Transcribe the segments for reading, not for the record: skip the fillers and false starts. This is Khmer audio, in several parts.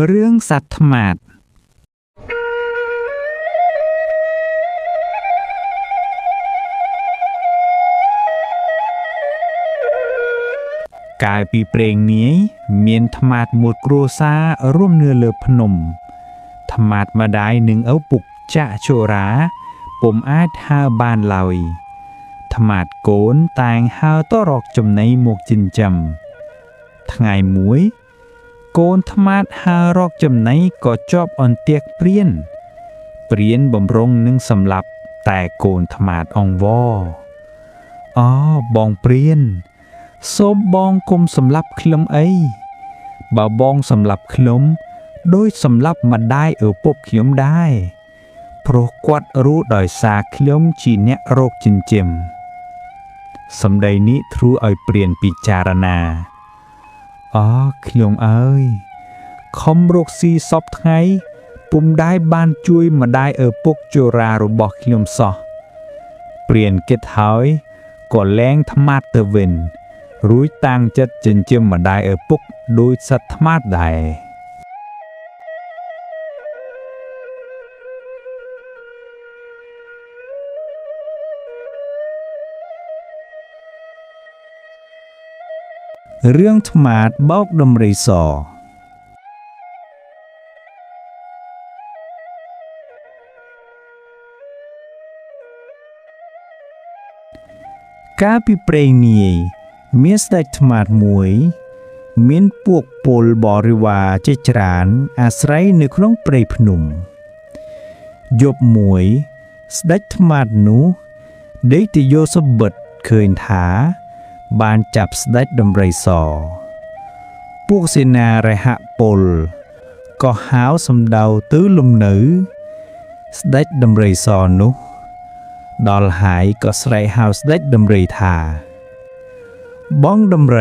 เรื่องสัตว์ธมาดกายปีเปลงนี้เมียนธมาดหมดกรัวซาร่วมเนื้อเลือพนมธมาดมาได้หนึ่งเอาปุกจะโชราผมอาจหาบานลอยธมาดโกนต่างหาต้อรอกจำในหมวกจินจำทั้งไงมวยโกนธมาดหารอกจำในก็จอบอ่อนเตียกเปลี่ยนบ่มรงนึงสำหรับแต่โกนธมาดอองวอบองเปลี่ยนโซบบองกลมสำหรับคลมบ่าบองสำหรับคลมโดยสำหรับมาได้ปบคลมได้เพราะกวัดรู้ดอยสาคลมจีเนโรคจินเจมสำใดนี้ทรูเอาเปลี่ยนปิจารณาคลมคอมโรคซีซอบไงปุ่มได้บ้านจุยมาได้ปกโจรารุบอกคลมซอเปลี่ยนเกตหอยก่อแรงธมาดเตเวนรู้ตังจัดจินเจมมาได้ปุกโดยสัตธมาดได้เรื่องธมาดบอกดำริสอกาปิเปรงนี้เมียสได้ธมาดมวยเมียนพวกปลบริวาเจจรานอาศัยในครองเปรย์พนุ่มยบมวยสได้ธมาดนูได้ติโยสบดเคยถาบานจับสได้ดำไรสอพวกเสนาไรหะปลก็หาวสำเดาตื้อลมหนือสได้ดำไรสอนุดอลหายก็ใส่หาวสได้ดำไรถาบ้องดำไร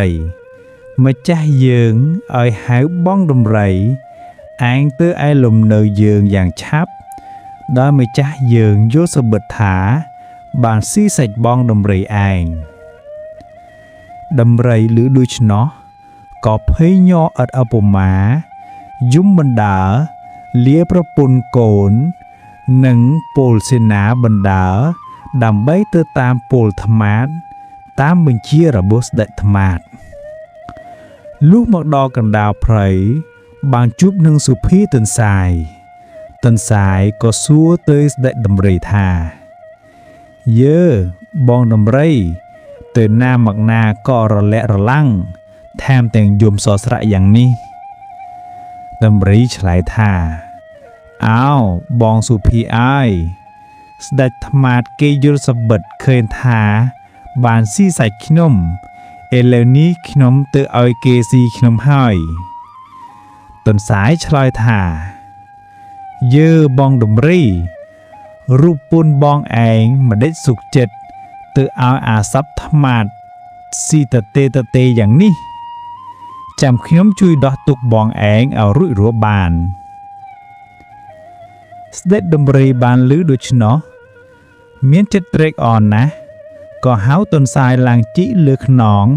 มาจ้าเยิงเอาหายบ้องดำไรอ้างเตื้อไอลมเนยเยิงอย่างชับได้มาจ้าเยิงโยสบดถาบานซีใส่บ้องดำไรอ้างดำไรหรือดูชเนาะก็เพยย่ออัดอปมายุ่มบรรดาเลี้ยประปุนโกนหนึ่งโปลเสนาบรรดาดำใบเตอตามโปลธมาดตามบัญชีระบบเด็ดธมาดลูกมักดอกันดาวไพรบางจุบหนึ่งสุพีตันสายก็ซัวเตยเด็ดดำไรทาเยอะบองดำไรเตือนหน้ามักนาก็ระและระลังแถมแต่งยมสอสระอย่างนี้ดำริฉลายท่าบองสุพีสเด็จธมาดเกยุรสบัดเคยทาบานซี่ใส่ขนมเลวนี้ขนมเตอเอาเกซีขนมห้อยต้นสายฉลายท่าเยอบองดำริรูปปุนบองเองมาได้สุกเจ็ดเตอเอาอาซับธมาดซีตะเตอย่างนี้จำขนมจุยดอกตุกบองเองเอารุ่ยรัวบานสเด็จดำริบานลือดูชเนาะเมียนเจ็ดเรกอ่อนนะก็หาวต้นสายลางจิเลือกหนอง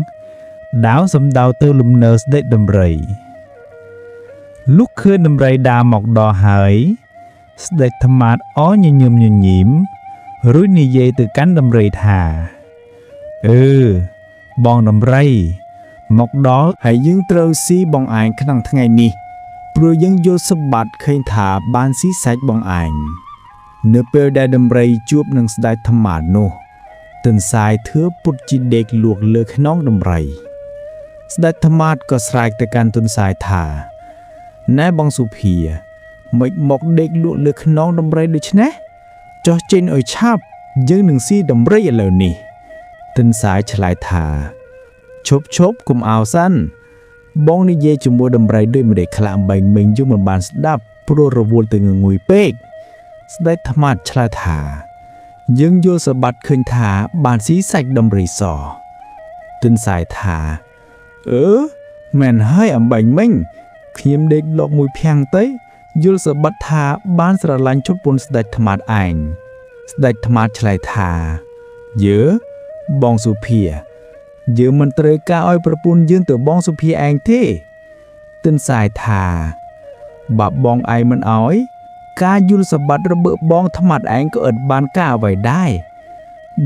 ดาวสำดาวเตอลุมเนอสเด็ดดำริลุกขึ้นดำริดาหมอกดอหายสเด็จธมาดยิ้มรุ่ยนิเยตือกันดำริธาบองดำไรหมอกดอให้ยึงเตาซีบองอ่างขนังทั้งไงนี่โปรยังโยสบัดเคยถาบานซีแซกบองอ่างเนื้อเปลได้ดำไรจูบนังสได้ธมาดโนตันสายเถือปุจจิเด็กลวกเลือกน้องดำไรสได้ธมาดก็สลายแต่การตันสายถาแน่บองสุพีไม่หมอกเด็กลวกเลือกน้องดำไรด้วยชนะจอเจนเอาชับยังหนึ่งซีดำไรเหล่านี้ตันสายฉลายถาชบกุมเอาสั้นบ้องนี่เย่จมัวดำไรด้วยมาเด็กขลามใบเมงยุ่งมันบานสดับโปรระวูลตึงงุยเป๊กสได้ธมาดฉลาดถายังโยสบัดเคยถาบานสีใส่ดำริสอตันสายถาแม่นให้อ่ำใบเมงเขียมเด็กหลอกมวยเพียงเต้โยสบัดถาบานสระลันชดปนสได้ธมาดอ่างสได้ธมาดฉลาดถาเยอะบองสุเพียเยอะมันเตยกาอ้อยประปุนยืนตัวบองสุเพียเองที่ตันสายถา បើបងឯងមិនអោយការយល់សម្បត្តិរបស់បងថ្មាត់ឯងក៏អត់បានការអ្វីដែរ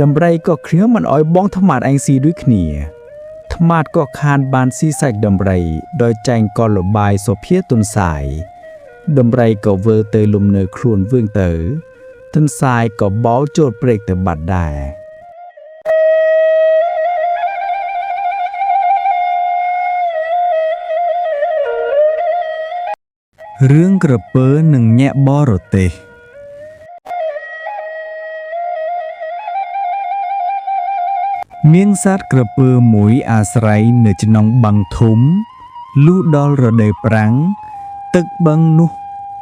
ដំរីក៏ខ្ញុំមិនអោយបងថ្មាត់ឯងស៊ីដូចគ្នាថ្មាត់ក៏ខានបានស៊ីសាច់ដំរីដោយចែងកលលបាយសុភាទុនសាយដំរីក៏វើទៅលំនៅខ្លួនវឿងទៅទុនសាយក៏បោលចូលព្រែកទៅបាត់ដែររឿងក្រពើនិងញាក់បរទេសមានសត្វក្រពើមួយអាស្រ័យនៅក្នុងបឹងធំលុះដល់រដូវប្រាំងទឹកបឹងនោះ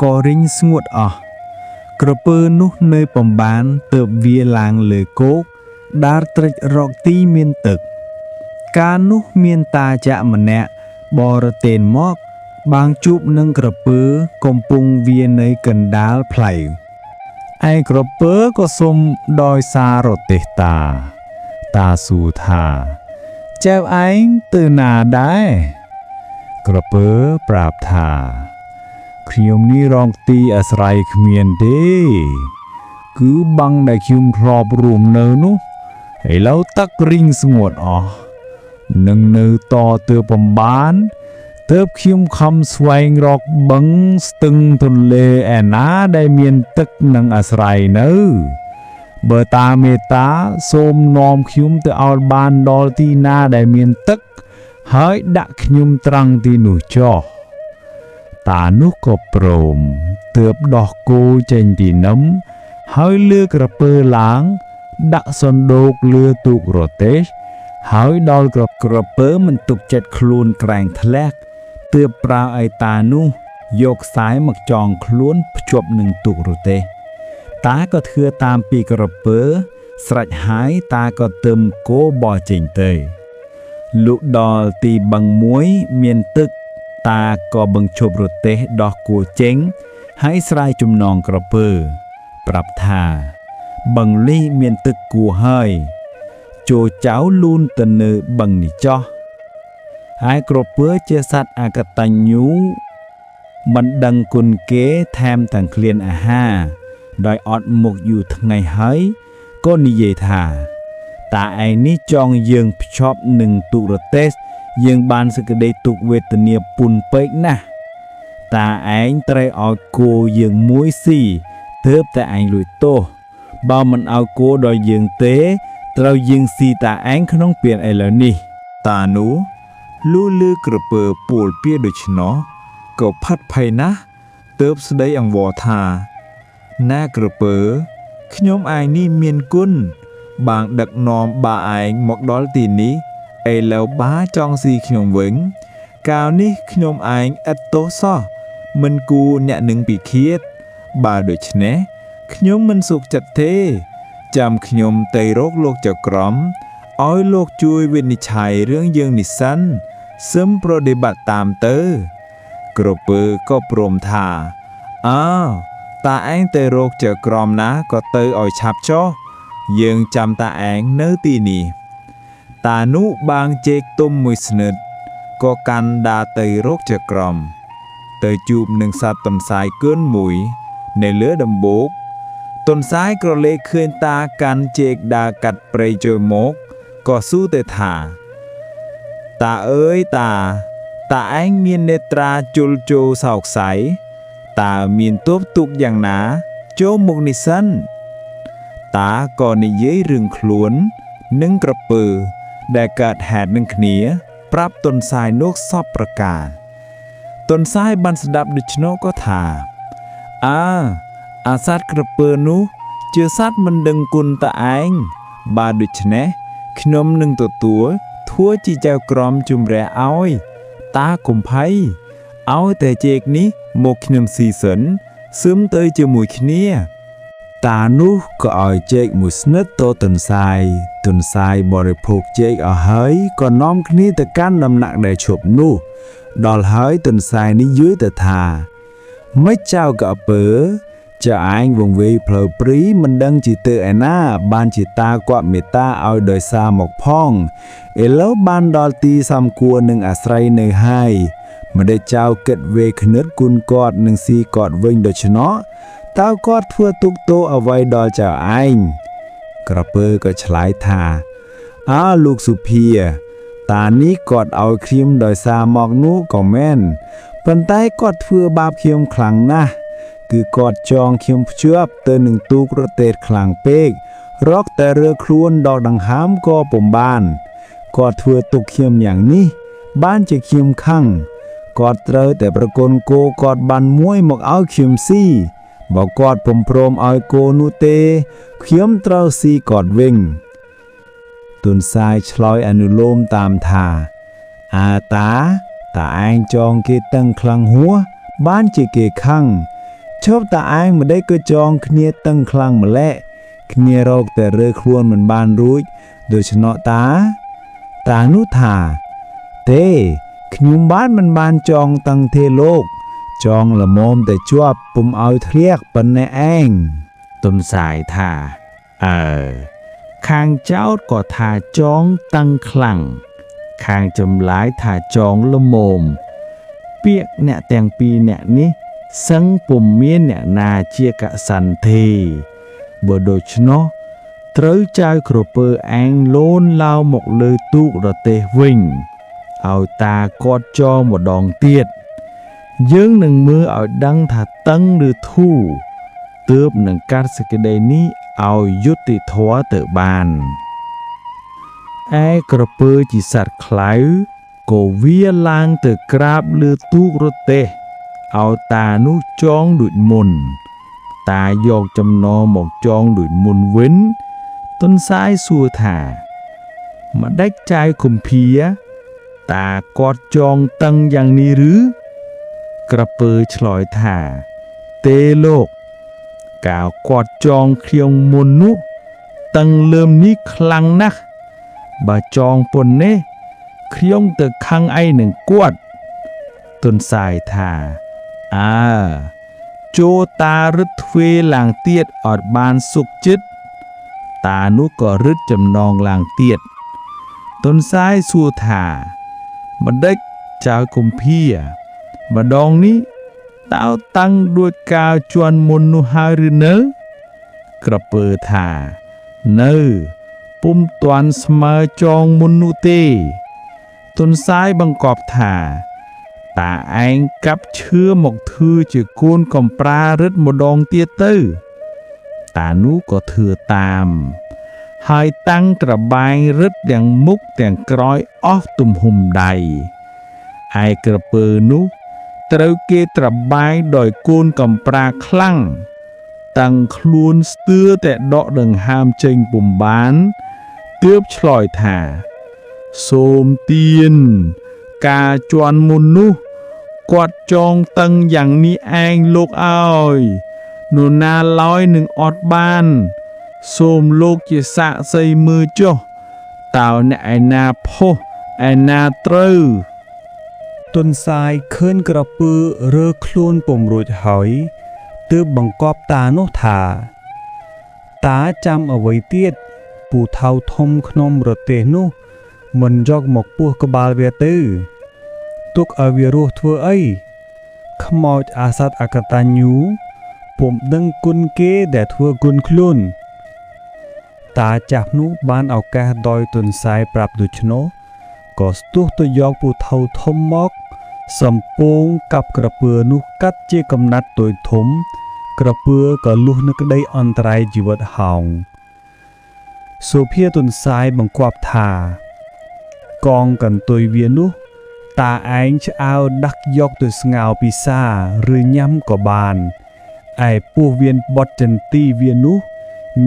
ក៏រីងស្ងួតអស់ក្រពើនោះនៅពំបានទើបវាឡើងលើគោកដើរត្រិចរកទីមានទឹកកាលនោះមានតាចាក់ម្នាក់បរទេនមកបានជួបនឹងក្រពើកំពុងវានៅកណ្ដាលផ្លូវឯក្រពើក៏សុំដោយសាររទេះតាសួរថាចៅឯងទៅណាដែរក្រពើប្រាប់ថាខ្ញុំនេះរងទីអាស្រ័យគ្មានទេគឺបឹងដែលខ្ញុំធ្លាប់រួមនៅនោះឥឡូវទឹករីងស្ងួតអស់នឹងនៅតទៅពំបានទើបខ្ញុំខំស្វែងរកបឹងស្ទឹងទន្លេឯណាដែលមានទឹកនឹងអាស្រ័យនៅបើតាមេត្តាសូមនាំខ្ញុំទៅឲ្យបានដល់ទីណាដែលមានទឹកហើយដាក់ខ្ញុំត្រង់ទីនោះចុះតានោះក៏ព្រមទើបដោះគោចេញពីនឹមហើយលើក្រពើឡើងដាក់សណ្ដូកលើទូករទេះហើយដល់ក្រពើមិនទុកចិត្តខ្លួនក្រែងធ្លាក់ទើបប្រើឲ្យតានោះយកខ្សែមកចងខ្លួនភ្ជាប់នឹងទូករទេះតាក៏ធ្វើតាមពីក្រពើស្រេចហើយតាក៏ទឹមគោបោះចេញទៅលុះដល់ទីបឹងមួយមានទឹកតាក៏បង្ឈប់រទេះដោះគោចេញហើយស្រាយចំណងក្រពើប្រាប់ថាបឹងនេះមានទឹកគួរហើយចូលចៅលូនទៅនៅបឹងនេះចោះហើយក្រពើជាសត្វអកតញ្ញូមិនដឹងគុណគេថែមទាំងឃ្លានអាហារដោយអត់មុខយូរថ្ងៃហើយក៏និយាយថាតាឯងនេះចង់យើងភ្ជាប់នឹងទូរទេះយើងបានសេចក្តីទុក្ខវេទនាពុនពេកណាស់តាឯងត្រូវឲ្យគោយើងមួយស៊ីទើបតែឯងលួចទោសបើមិនឲ្យគោដល់យើងទេត្រូវយើងស៊ីតាឯងក្នុងពេលឥឡូវនេះតានោះលឺក្រពើពួលពាដូច្នោះក៏ផាត់ភ័យណាស់ទើបស្ដីអង្វរថាណាក្រពើខ្ញុំឯងនេះមានគុណបានដឹកនាំបាឯងមកដល់ទីនេះឥឡូវបាចង់ស៊ីខ្ញុំវិញកាលនេះខ្ញុំឯងឥតទោសសោះមិនគួរអ្នកនឹងពិឃាតបើដូច្នេះខ្ញុំមិនសុខចិត្តទេចាំខ្ញុំទៅរកលោកចៅក្រមឲ្យលោកជួយវិនិច្ឆ័យរឿងយើងនេះសិនសឹមប្រតិបត្តិតាមទៅក្រពើក៏ព្រមថាតាឯងទៅរកចៅក្រមណាក៏ទៅឲ្យឆាប់ចុះយើងចាំតាឯងនៅទីនេះតានោះបាងជែកទុំមួយស្និតក៏កាន់ដើរទៅរកចៅក្រមទៅជួបនឹងសត្វទន្សាយគឿនមួយនៅលើដំបូកទន្សាយក្រឡេកឃើញតាកាន់ជែកដើរកាត់ព្រៃចូលមកក៏សួរទៅថាតាអើយតាឯងមាននេត្រាជុលជោសោកស័យតើមានទោសទុកយ៉ាងណាចូលមកនេះសិនតាក៏និយាយរឿងខ្លួននិងក្រពើដែលកើតហេតុនឹងគ្នាប្រាប់ទន្សាយនោះសពប្រការទន្សាយបានស្ដាប់ដូច្នោះក៏ថាអាសត្វក្រពើនោះជាសត្វមិនដឹងគុណតាឯងបើដូច្នេះខ្ញុំនឹងទទួលធัวជាចៅក្រមជំរះឲ្យតាកុំភ័យឲ្យតែជែកនេះមកខ្ញុំស៊ីសិនសឹមទៅជាមួយគ្នាតានោះក៏ឲ្យជែកមួយស្និតទៅទន្សាយបរិភោគជែកអស់ហើយក៏នាំគ្នាទៅកាន់ដំណាក់ដែលឈប់នោះដល់ហើយទន្សាយនេះយល់ទៅថាមិនចៅក៏ពើចៅឯងវង្វេយផ្លូវព្រីមិនដឹងជាទៅឯណាបានជាតាគាត់មេត្តាឲ្យដោយសារមកផងឥឡូវបានដល់ទីសំគួរនឹងអាស្រ័យនៅហើយ មិនได้ចៅគិតវេខនិតគុណគាត់នឹងស៊ីគាត់វិញដូច្នោះតើគាត់ធ្វើទុកទោសអ្វីដល់ចៅឯងក្រពើក៏ឆ្លើយថាលោកសុភាតានេះគាត់ឲ្យខ្ញុំដោយសារមកនោះក៏មែនប៉ុន្តែគាត់ធ្វើបាបខ្ញុំខ្លាំងណាស់គឺគាត់ចងខ្ញុំភ្ជាប់ទៅនឹងទូករទេះខ្លាំងពេករកតែរើខ្លួនដល់ដង្ហើមក៏ពុំបានគាត់ធ្វើទុកខ្ញុំយ៉ាងនេះបានជាខ្ញុំខឹងគាត់ត្រូវតែប្រគល់គោគាត់បានមួយមកឲ្យខ្ញុំស៊ីបើគាត់ពុំព្រមឲ្យគោនោះទេខ្ញុំត្រូវស៊ីគាត់វិញទុនសាយឆ្លើយអនុលោមតាមថាតាឯងចងគេតឹងខ្លាំងហួសបានជាគេខឹងឈប់តាឯងម្ដេចក៏ចងគ្នាតឹងខ្លាំងម្ល៉េះគ្នារកតែរើខ្លួនមិនបានរួចដូច្នោះតានោះថាទេខ្ញុំមិនបានចងតឹងទេលោកចងល្មមតែជាប់ពុំឲ្យធ្លាក់ប៉ុណ្ណេះឯងទុនសាយថាខាងចោតក៏ថាចងតឹងខ្លាំងខាងចម្លាយថាចងល្មមពាក្យអ្នកទាំងពីរអ្នកនេះសឹងពុំមានអ្នកណាជាកសន្ទេបើដូច្នោះត្រូវចៅក្រពើឯងលូនឡាវមកលើទូករទេះវិញឲ្យតាគាត់ចងម្ដងទៀតយើងនឹងមើលឲ្យដឹងថាតឹងឬធូរទើបនឹងកាត់សេចក្តីនេះឲ្យយុត្តិធម៌ទៅបានឯក្រពើជាសត្វខ្លៅក៏វាឡើងទៅក្រាបលើទូករទេះឲ្យតានោះចងដូចមុនតាយកចំណងមកចងដូចមុនវិញទុនសាយសួរថាម្ដេចចៅគម្ភាតាគាត់ចងតឹងយ៉ាងនេះឬក្រពើឆ្លើយថាទេលោកកាលគាត់ចងខ្ញុំមុននោះតឹងលើមនេះខ្លាំងណាស់បើចងប៉ុណ្ណេះខ្ញុំទៅខឹងឯនឹងគាត់ទុនសាយថាចូលតារឹតទ្វេឡើងទៀតអត់បានសុខចិត្តតានោះក៏រឹតចំណងឡើងទៀតទុនសាយសួរថាម្ដេចចៅគម្ភាម្ដងនេះតើតាំងដូចកាលជន់មុននោះហើយឬនៅក្រពើថានៅពុំទាន់ស្មើចងមុននោះទេទុនសាយបង្កប់ថាតាឯងកាប់ឈើមកធ្វើជាកូនកំប្រារឹតម្ដងទៀតទៅតានោះក៏ធ្វើតាមហើយតាំងត្របែងរឹតទាំងមុខទាំងក្រោយអស់ទំហំដៃឯក្រពើនោះត្រូវគេត្របែងដោយកូនកំប្រាខ្លាំងតាំងខ្លួនស្ទើរតែដកដង្ហើមចេញពុំបានទើបឆ្លើយថាសូមទានការជន់មុននោះគាត់ចងតឹងយ៉ាងនេះឯងលោកអើយនរណាឡើយនឹងអត់បានសូមលោកជាសាក្សីមើលចុះតើអ្នកឯណាផុសឯណាត្រូវទុនសាយឃើញក្រពើរើខ្លួនពុំរួចហើយទើបបង្កប់តានោះថាតាចាំអ្វីទៀតពូថៅធំក្នុងរទេះនោះមិនយកមកពោះក្បាលវាទៅទុកឲ្យវារស់ធ្វើអីខ្មោចអាសត្វអកតញ្ញូពុំដឹងគុណគេដែលធ្វើគុណខ្លួនតាចាស់នោះបានឱកាសដោយទុនសាយប្រាប់ដូច្នោះក៏ស្ទុះទៅយកពូថៅធំមកសំពងកាប់ក្រពើនោះកាត់ជាកំណាត់តូចធំក្រពើក៏លុះនៅក្តីអន្តរាយជីវិតហោងសុភាទុនសាយបង្គាប់ថាកងកន្ទុយវានោះតាឯងឆ្អើដាក់យកទៅស្ងោរពិសាឬញ៉ាំក៏បានឯពោះវៀនបត់ចន្ទីវានោះ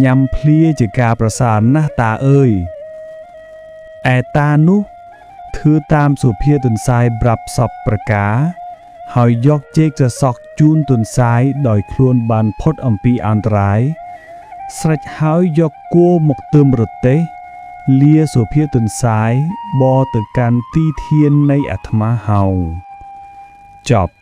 ញ៉ាំភ្លាជាការប្រសើរណាស់តាអើយឯតានោះធ្វើតាមសុភាទុនសាយប្រាប់សពប្រការហើយយកចេកសសក់ជូនទុនសាយដោយខ្លួនបានផុតអំពីអន្តរាយស្រេចហើយយកគោមកទឹមរទេះលាសុភាទុនសាយបទៅកាន់ទីធាននៃអាត្មាហោងចប់